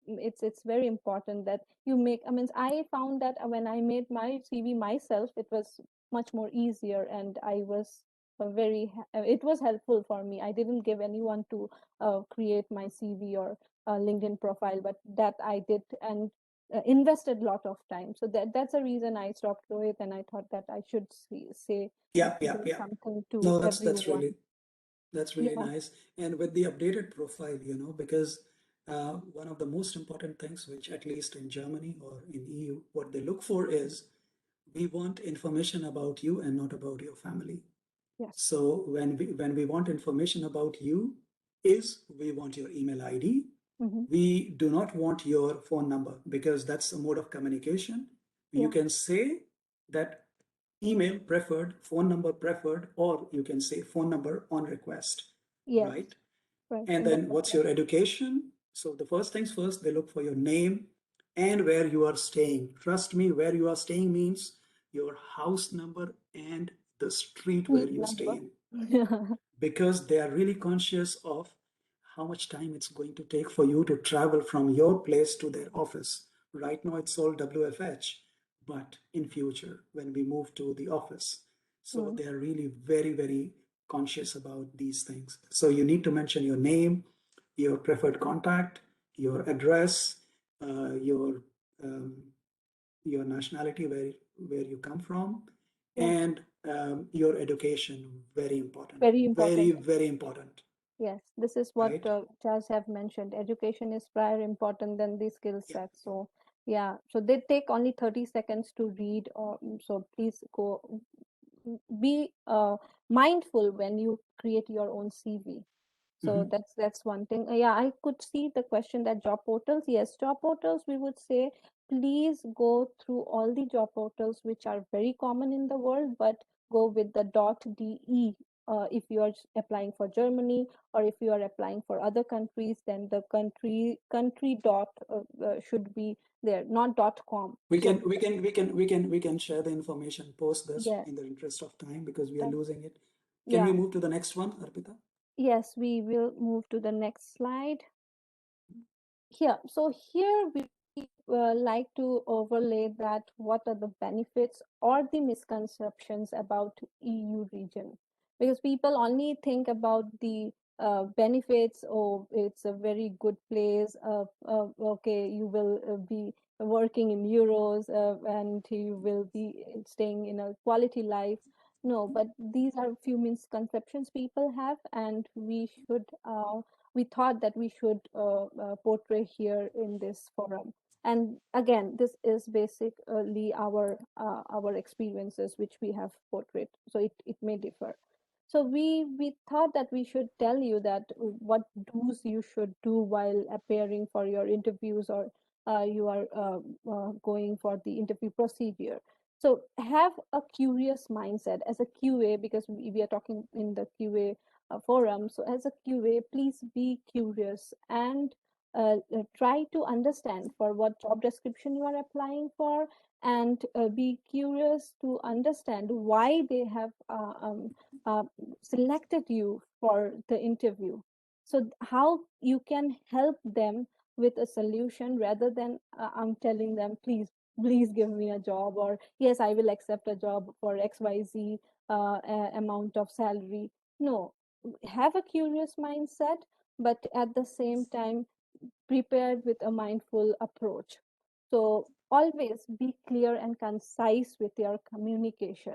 it's very important that you make. I mean, I found that when I made my CV myself, it was much more easier, and I was it was helpful for me. I didn't give anyone to create my CV or LinkedIn profile, but that I did, and invested a lot of time. So that's the reason I stopped Rohit, and I thought that I should say Yeah, yeah, give yeah. something to No, everyone. that's really Yeah. nice. And with the updated profile, because one of the most important things, which at least in Germany or in EU, what they look for is we want information about you and not about your family. Yes. So when we want information about you, is we want your email ID. Mm-hmm. We do not want your phone number because that's a mode of communication. You Yeah. can say that email preferred, phone number preferred, or you can say phone number on request, Yes. right? Right. And In the then what's your education? So the first things first, they look for your name and where you are staying. Trust me, where you are staying means your house number and the street where street you stay number. in, Yeah. because they are really conscious of how much time it's going to take for you to travel from your place to their office. Right now it's all WFH, but in future when we move to the office, so Mm. they are really very, very conscious about these things. So you need to mention your name, your preferred contact, your address, your um, your nationality, where you come from, Yeah. and your education. Very important. Very Very, important. very important. Yes, this is what Right? Chaz have mentioned. Education is prior important than the skill Yeah. set. So yeah, so they take only 30 seconds to read. Or so please go be mindful when you create your own CV. So Mhm. that's one thing. Yeah, I could see the question that job portals. Yes, job portals, we would say, please go through all the job portals which are very common in the world, but go with the .de. If you are applying for Germany, or if you are applying for other countries, then the country dot should be there, not .com. We So can we can we can we can we can share the information post this yeah, in the interest of time because we are uh, losing it. Can we yeah, move to the next one, Arpita? yes, we will move to the next slide. Here, so here we like to overlay that what are the benefits or the misconceptions about EU region, because people only think about the benefits. Oh, it's a very good place. Okay, you will be working in euros, and you will be staying in a quality life. No, but these are few misconceptions people have, and we thought that we should portray here in this forum. And again, this is basically our experiences which we have portrayed, so it may differ. So we thought that we should tell you that what do's you should do while appearing for your interviews, or you are going for the interview procedure. So have a curious mindset as a QA, because we are talking in the QA forum. So as a QA, please be curious and try to understand for what job description you are applying for, and be curious to understand why they have uh, selected you for the interview. So how you can help them with a solution, rather than I'm telling them, please give me a job, or yes, I will accept a job for XYZ amount of salary. No, have a curious mindset, but at the same time prepared with a mindful approach. So always be clear and concise with your communication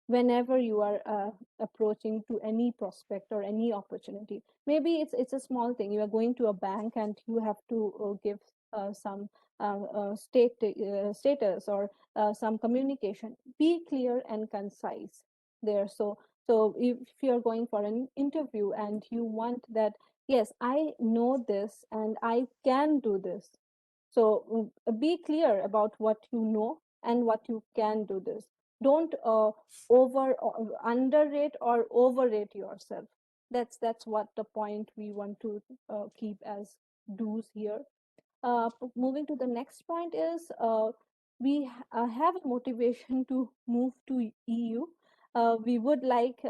whenever you are approaching to any prospect or any opportunity. Maybe it's a small thing. You are going to a bank and you have to give some status, or some communication. Be clear and concise there. So if you're going for an interview and you want that, yes, I know this and I can do this. So be clear about what you know and what you can do this. Don't underrate or overrate yourself. That's what the point we want to keep as do's here. moving to the next point is we have a motivation to move to EU. We would like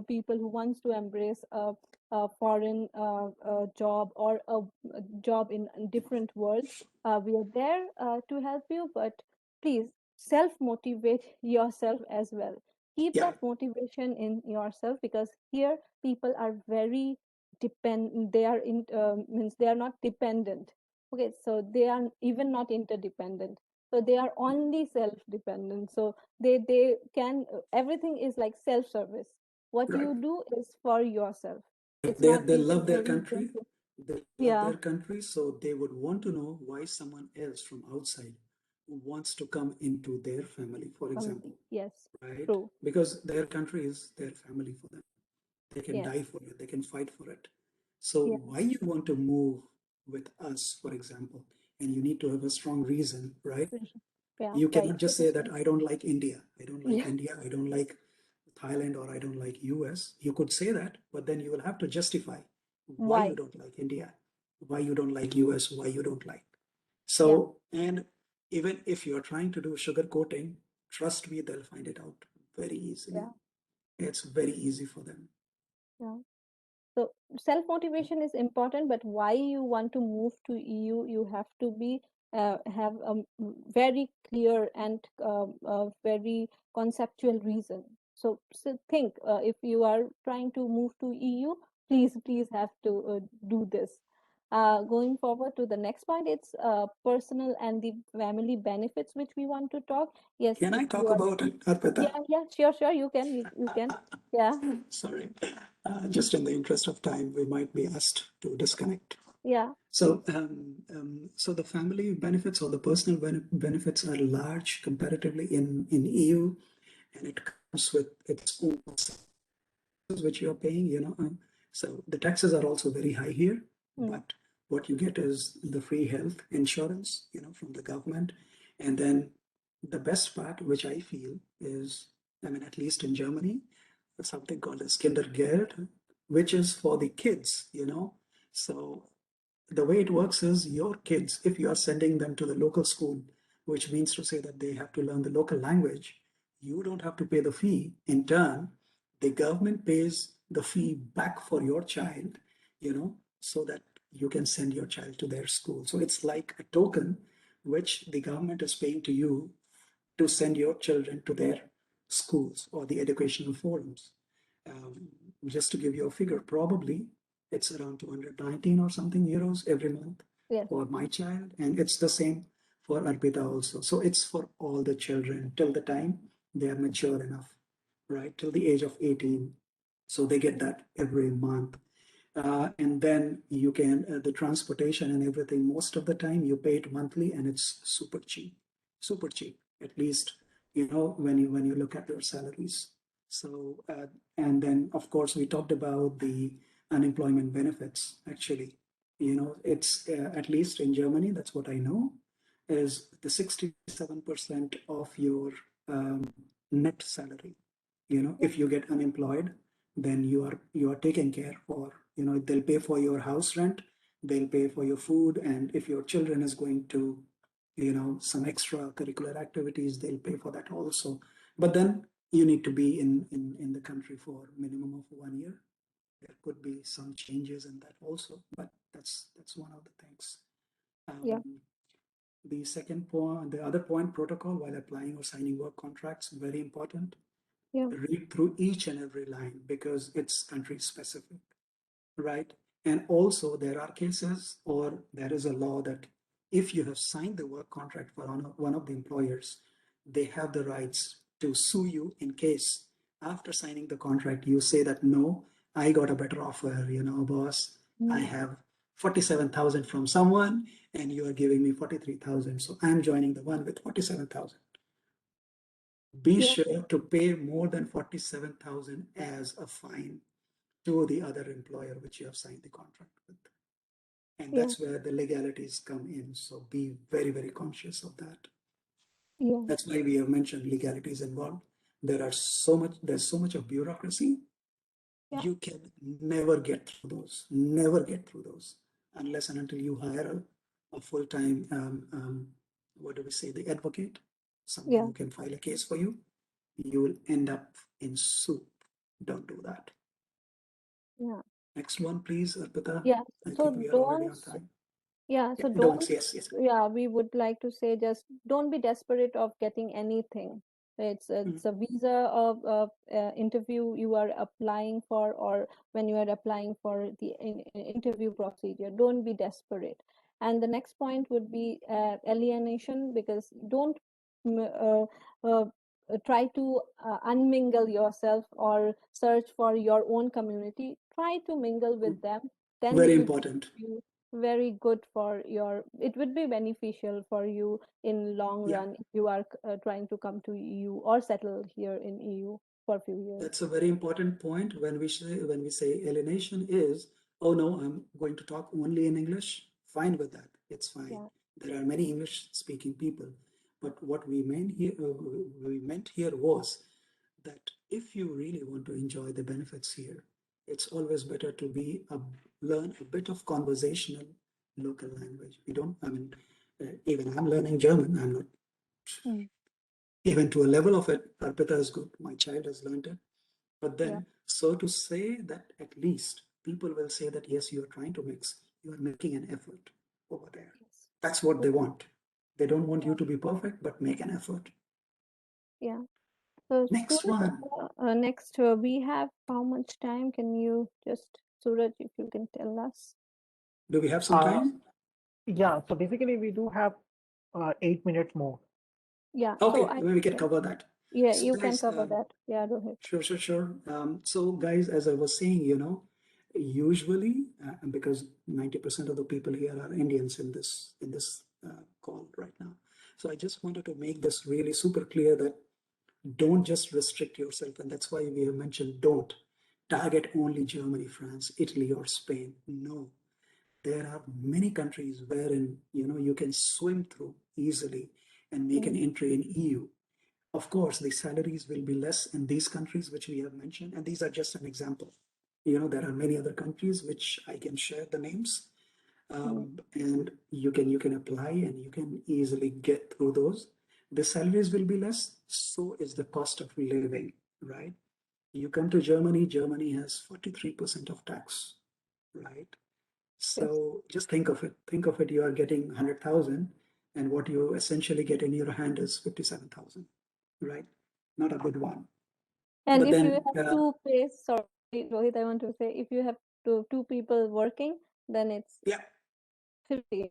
people who wants to embrace a foreign job or a job in a different world. We are there to help you, but please self motivate yourself as well. Keep Yeah, that motivation in yourself, because here people are very depend. They are in means they are not dependent. Okay, so they are even not interdependent, so they are only self dependent. So they can everything is like self service. What right. you do is for yourself. It's They not they even love a their reason country. to. They love Yeah, their country, so they would want to know why someone else from outside wants to come into their family, for example, family, yes, right? true, Because their country is their family for them. They can yes, die for it, they can fight for it. So yeah, why you want to move with us, for example, and you need to have a strong reason, right? yeah, You right, cannot just say that I don't like India. I don't like yeah. India. I don't like Thailand, or I don't like US. You could say that, but then you will have to justify why you Why? don't like India, why you don't like US, why you don't like. Yeah, So, and even if you're trying to do sugar coating, trust me, they'll find it out very easily. yeah, It's very easy for them. yeah. So self motivation is important, but why you want to move to EU, you have to be have a very clear and very conceptual reason. So think if you are trying to move to EU, please have to do this. Going forward to the next point, it's personal and the family benefits which we want to talk. Yes, Can if I you talk are, about it, Arpita? yeah, sure, you can, yeah, Sorry. Just in the interest of time, we might be asked to disconnect. yeah, So the family benefits or the personal benefits are large comparatively in EU, and it comes with its own taxes which you're paying, So the taxes are also very high here, mm, but what you get is the free health insurance, from the government. And then the best part, which I feel is, I mean, at least in Germany, something called as Kindergeld, which is for the kids. So the way it works is your kids, if you are sending them to the local school, which means to say that they have to learn the local language, you don't have to pay the fee. In turn, the government pays the fee back for your child, so that you can send your child to their school. So it's like a token which the government is paying to you to send your children to their schools or the educational forums. Um, just to give you a figure, probably it's around 219 or something euros every month yes. for my child, and it's the same for Arpita also. So it's for all the children till the time they are mature enough, right? Till the age of 18. So they get that every month. And then you can, the transportation and everything, most of the time you pay it monthly, and it's super cheap, at least, when you look at your salaries. So, and then of course we talked about the unemployment benefits. Actually, it's at least in Germany, that's what I know, is the 67% of your net salary. If you get unemployed, then you are taken care for. They'll pay for your house rent, they'll pay for your food, and if your children is going to, some extracurricular activities, they'll pay for that also. But then you need to be in the country for minimum of 1 year. There could be some changes in that also, but that's one of the things. Yeah, Um, the second point, the other point, protocol while applying or signing work contracts, very important. yeah, Read through each and every line because it's country specific, right? And also, there are cases or there is a law that if you have signed the work contract for one of the employers, they have the rights to sue you in case after signing the contract you say that no, I got a better offer, boss. I mm, have 47,000 from someone and you are giving me 43,000. So I'm joining the one with 47,000. Be yeah, sure to pay more than 47,000 as a fine to the other employer which you have signed the contract with. And yeah, that's where the legalities come in. So be very, very conscious of that. yeah, That's why we have mentioned legalities involved. There's so much of bureaucracy. yeah, You can never get through those, never get through those unless and until you hire a full-time, what do we say, the advocate, someone Yeah. who can file a case for you, you will end up in soup. Don't do that. Yeah. Next one, please, Arpita. Yeah. I So think we are already on don'ts. time. Yeah. Yeah, So don'ts, don'ts. yes. Yeah, we would like to say just don't be desperate of getting anything. It's Mm. a visa of interview you are applying for, or when you are applying for the interview procedure. Don't be desperate. And the next point would be alienation, because don't mm, try to unmingle yourself or search for your own community. Try to mingle with them. Then Very it would important. be very good for your, it would be beneficial for you in long Yeah. run if you are trying to come to EU or settle here in EU for a few years. That's a very important point. When we say alienation is, oh no, I'm going to talk only in English. Fine with that. It's fine. Yeah. There are many English speaking people, but what we meant here was that if you really want to enjoy the benefits here, it's always better to learn a bit of conversational local language. We don't. I mean, even I'm learning German. I'm not Mm. even to a level of it. Arpita is good. My child has learned it. But then, Yeah. so to say that at least people will say that, yes, you are trying to mix, you are making an effort over there. Yes. That's what they want. They don't want you Yeah. to be perfect, but make an effort. Yeah. So Next Suraj, one. next we have how much time? Can you just, Suraj, if you can tell us? Do we have some Uh, time? yeah, so basically we do have 8 minutes more. Yeah. So Okay, we can yeah, cover that. yeah, So you can guys, cover that. Yeah, Rohit. sure. So guys, as I was saying, usually, because 90% of the people here are Indians in this call right now. So I just wanted to make this really super clear that don't just restrict yourself, and that's why we have mentioned don't target only Germany, France, Italy, or Spain. No, there are many countries wherein you can swim through easily and make an entry in EU. Of course, the salaries will be less in these countries which we have mentioned, and these are just an example. There are many other countries which I can share the names, and you can apply and you can easily get through those. The salaries will be less, so is the cost of living, right? You come to Germany, Germany has 43% of tax, right? Yes. So just think of it. Think of it, you are getting 100,000, and what you essentially get in your hand is 57,000, right? Not a good one. And But if you then, have two pays, sorry, Rohit, I want to say, if you have two people working, then it's yeah, 50.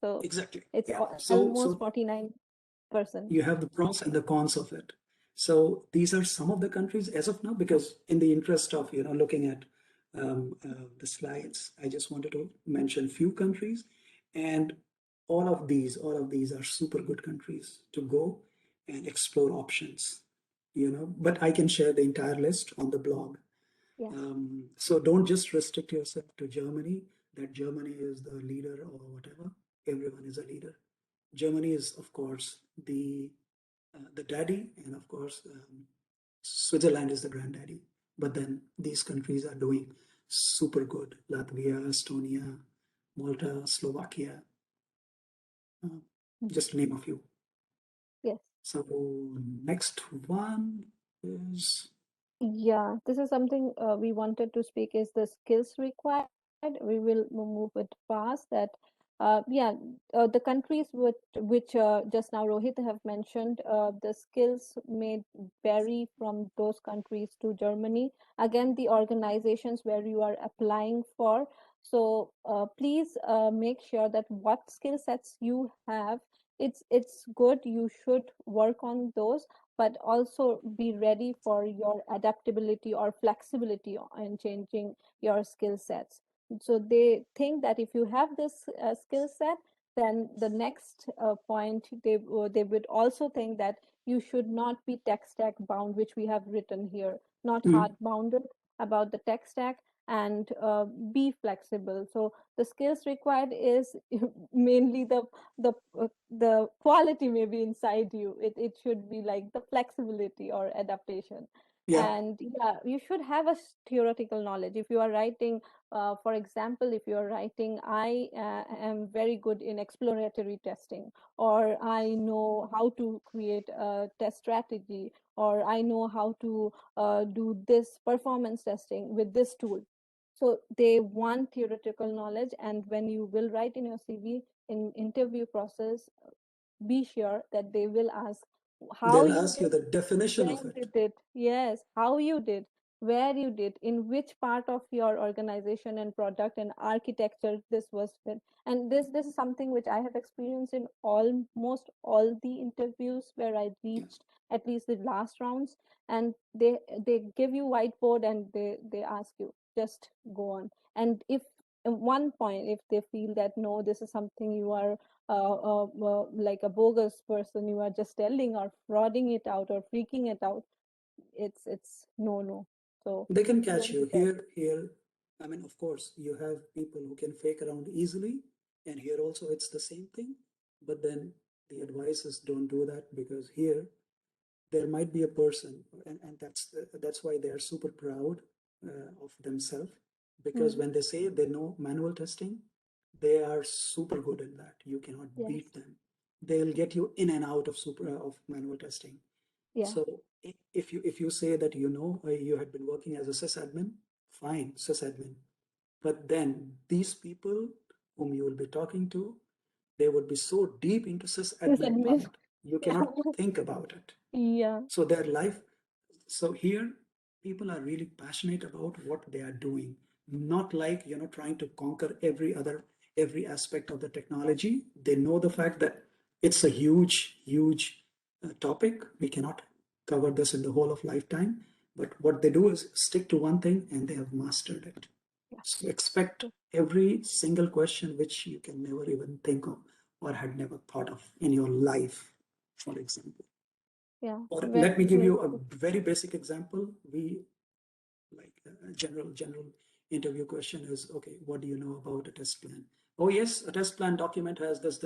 So exactly. it's Yeah. almost So 49%. you have the pros and the cons of it. So these are some of the countries as of now, because in the interest of looking at the slides, I just wanted to mention few countries, and all of these are super good countries to go and explore options. But I can share the entire list on the blog. Yeah. So don't just restrict yourself to Germany, that Germany is the leader or whatever. Everyone is a leader. Germany is, of course, the daddy, and of course, Switzerland is the granddaddy. But then these countries are doing super good: Latvia, Estonia, Malta, Slovakia, uh, just to name a few. Yes. So next one is Yeah, this is something we wanted to speak is the skills required. We will move it fast that yeah, the countries which just now Rohit have mentioned, the skills may vary from those countries to Germany. Again, the organizations where you are applying for. So please make sure that what skill sets you have, it's good. You should work on those, but also be ready for your adaptability or flexibility in changing your skill sets. So they think that if you have this skill set, then the next point they would also think that you should not be tech stack bound, which we have written here, not hard bounded about the tech stack, and be flexible. So the skills required is mainly the quality may be inside you. It should be like the flexibility or adaptation. Yeah. And yeah, you should have a theoretical knowledge. If you are writing, for example, if you are writing, I am very good in exploratory testing, or I know how to create a test strategy, or I know how to do this performance testing with this tool. So they want theoretical knowledge, and when you will write in your CV in interview process, be sure that they will ask how They'll you ask you did, the definition of when it. you did, yes, how you did, where you did, in which part of your organization and product and architecture this was fit. And this is something which I have experienced in almost all the interviews where I Yeah. reached at least the last rounds. And they give you whiteboard and they ask you just go on. And if at one point if they feel that no, this is something you are like a bogus person, you are just telling or frauding it out or freaking it out, it's no. So They can catch don't you do that. here. I mean, of course, you have people who can fake around easily, and here also it's the same thing. But then the advice is don't do that, because here there might be a person, and that's why they are super proud of themselves, because Mm, when they say they know manual testing, they are super good in that. You cannot yes. beat them. They'll get you in and out of of manual testing. Yeah. So if you say that you had been working as a sysadmin, fine, sysadmin. But then these people whom you will be talking to, they would be so deep into Please sysadmin admit. part, you Yeah. cannot think about it. Yeah. So their life, so here people are really passionate about what they are doing, not like trying to conquer every aspect of the technology. They know the fact that it's a huge topic. We cannot cover this in the whole of lifetime, but what they do is stick to one thing and they have mastered it. Yeah. So expect every single question which you can never even think of or had never thought of in your life, for example. Yeah. Or Very, let me give very you a true. very basic example. We like a general interview question is, okay, what do you know about a test plan? Oh yes, a test plan document has this,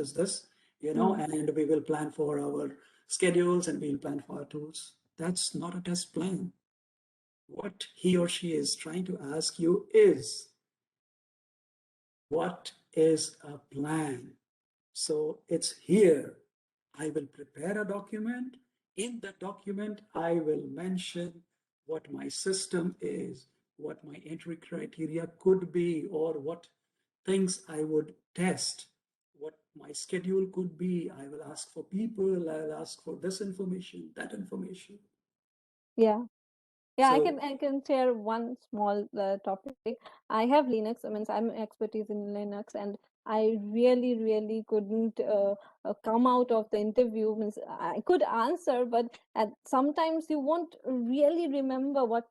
Mm, and we will plan for our schedules and we'll plan for our tools. That's not a test plan. What he or she is trying to ask you is, what is a plan? So it's here. I will prepare a document. In that document, I will mention what my system is, what my entry criteria could be, or what things I would test, what my schedule could be. I will ask for people, I'll ask for this information, that information. yeah. Yeah, I can So, I can share one small topic. I have Linux. I mean, I'm expertise in Linux, and I really couldn't come out of the interview. Means I could answer, but sometimes you won't really remember what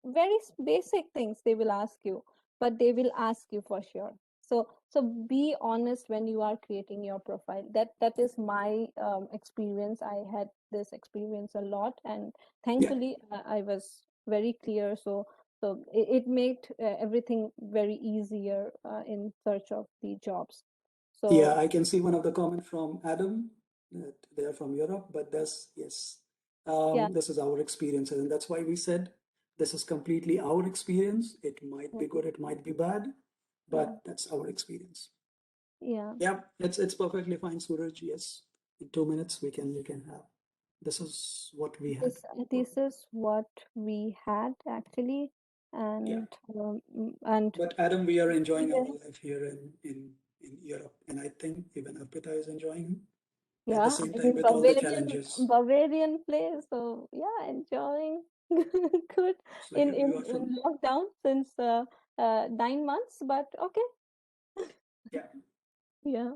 very basic things they will ask you, but they will ask you for sure. So be honest when you are creating your profile. That is my experience. I had this experience a lot, and yeah, thankfully I was very clear. So it made everything very easier in search of the jobs. yeah, So I can see one of the comment from Adam that they are from Europe, but that's, yes, yeah, this is our experience. And that's why we said this is completely our experience. It might yeah, be good, it might be bad, yeah, but that's our experience. yeah. Yeah, it's perfectly fine, Suraj. Yes, in 2 minutes we can have. This is what we had. This is what we had actually, Yeah, and but Adam, we are enjoying our yeah, life here in Europe, and I think even Arpita is enjoying at the yeah, same I'm time in with all the challenges. Bavarian place. So yeah, enjoying good So in you are in from, lockdown since 9 months, but okay, yeah. yeah,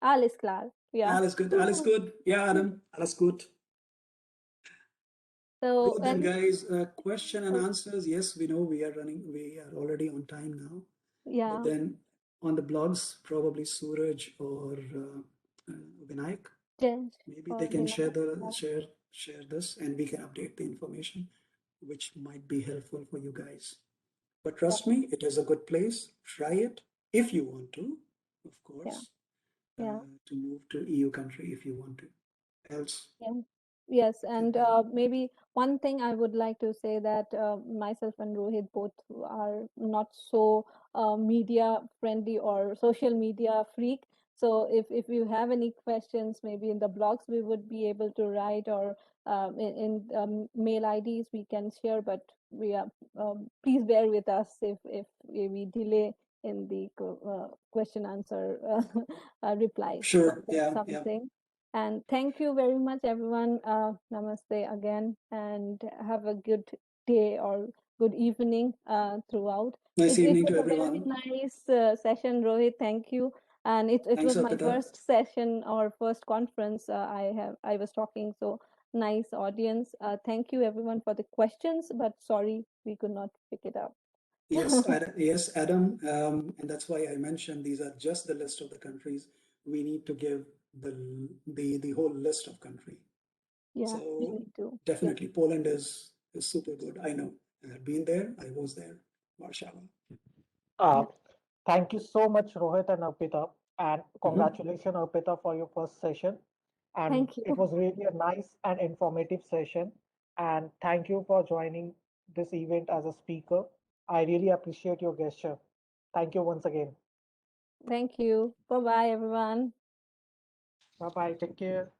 alles klar, yeah. Alles good, alles good. Yeah, Adam, alles gut. So Good then, and guys. Question and uh, answers. Yes, we know we are already on time now. But yeah, then on the blogs, probably Suraj or Vinayak, change maybe they for can share Vinay. the share this, and we can update the information, which might be helpful for you guys. But Yeah, trust me, it is a good place. Try it if you want to, of yeah, course, yeah, to move to EU country if you want to. Else, yeah. Yes, and maybe one thing I would like to say that myself and Rohit both are not so media friendly or social media freak. So if you have any questions, maybe in the blogs we would be able to write, or in mail IDs we can share. But we are please bear with us if we delay in the question answer replies. So Sure. that's Yeah. Yeah. something. And thank you very much, everyone. Namaste again, and have a good day or good evening throughout. Nice It evening was to a very everyone. nice session, Rohit. Thank you. And it Thanks, was my Arpita. first session or first conference I was talking. So nice audience. Thank you everyone for the questions, but sorry we could not pick it up. Yes, Adam, and that's why I mentioned these are just the list of the countries. We need to give the whole list of country. Yeah, we So need to. Yeah. definitely Poland is super good. I know. I have been there. I was there. Warsaw. Uh, Thank you so much, Rohit and Arpita. And Mhm. congratulations, Arpita, for your first session. And Thank you. it was really a nice and informative session. And thank you for joining this event as a speaker. I really appreciate your gesture. Thank you once again. Thank you. Bye bye, everyone. Bye bye. Take care.